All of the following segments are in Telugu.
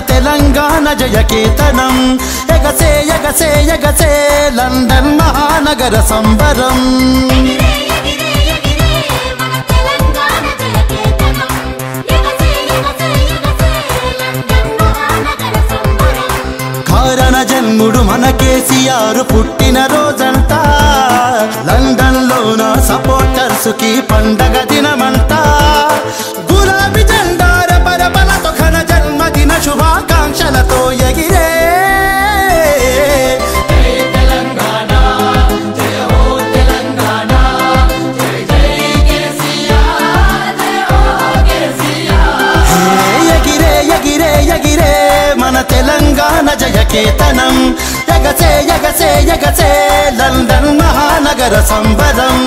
తెలంగాణ జయకేతనం ఎగసే ఎగసే ఎగసే లండన్ మహానగర సంబరం కారణ జన్ముడు మన కేసీఆర్ పుట్టిన రోజంట లండన్ లోన సపోర్టర్స్ కి పండగ దినమంట గులాబీ జెండార పరపలతో ఘన జన్మదిన శుభాకాంక్షలతో ఎగిరే తెలంగాణ జయకేతనం ఎగసే ఎగసే ఎగసే లండన్ మహానగర సంబరం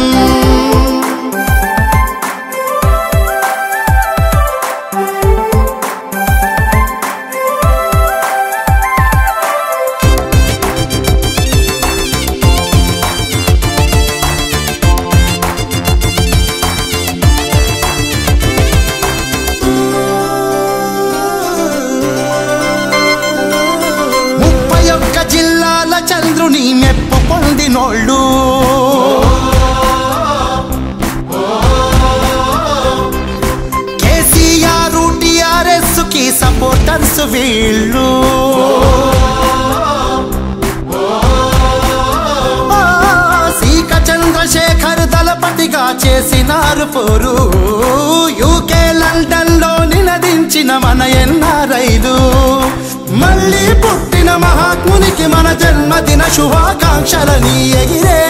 చంద్రుని మెప్పు పొందినోళ్ళు కేసీఆర్ టీఆర్ఎస్ కి సపోర్టర్స్ వీళ్ళు సీక చంద్రశేఖర్ దళపతిగా చేసినారు పోరు యూకే లండన్ లో నినదించిన మన ఎన్ఆర్ఐలు మళ్ళీ పుట్టిన మహాత్మునికి మన జన్మదిన శుభాకాంక్షలని ఎగిరే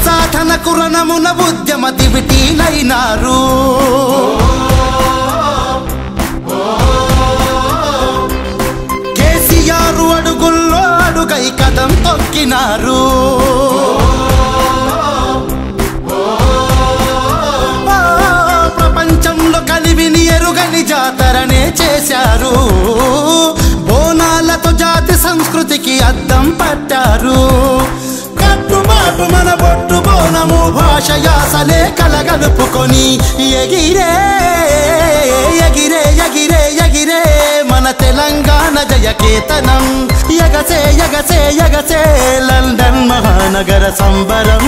సాధనకు రణమున ఉద్యమ దివిటీలైనారు కేసీఆర్ అడుగుల్లో అడుగై కదం తొక్కినారు ప్రపంచంలో కలివిని ఎరుగని జాతరనే చేశారు బోనాలతో జాతి సంస్కృతికి అద్దం పట్టారు కట్టుబాటు మన బొట్టు బోనము భాష యాసలే కలగలుపుకొని ఎగిరే ఎగిరే ఎగిరే ఎగిరే మన తెలంగాణ జయకేతనం ఎగసే ఎగసే ఎగసే లండన్ మహానగర సంబరం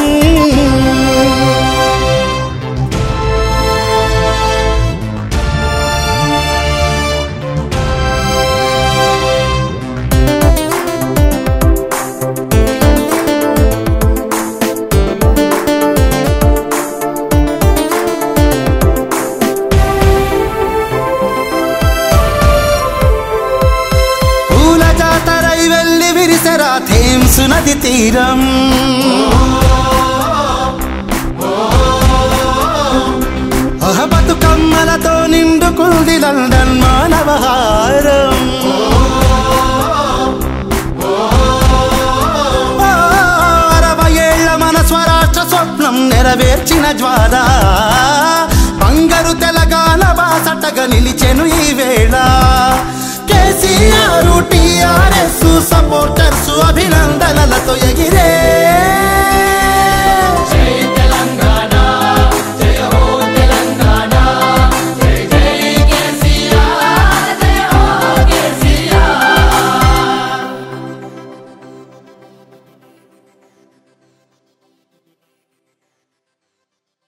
థేమ్స్ నది తీరం బతుకమ్మలతో నిండుకుంది లండన్ మానవహారం 60 ఏళ్ల మన స్వరాష్ట్ర స్వప్నం నెరవేర్చిన జ్వాల బంగారు తెలంగాణ బాసటగా నిలిచెను ఈ వేళ కేసీఆర్ టీఆర్ఎస్ సపోర్టర్స్ అభినందనలతో ఎగిరే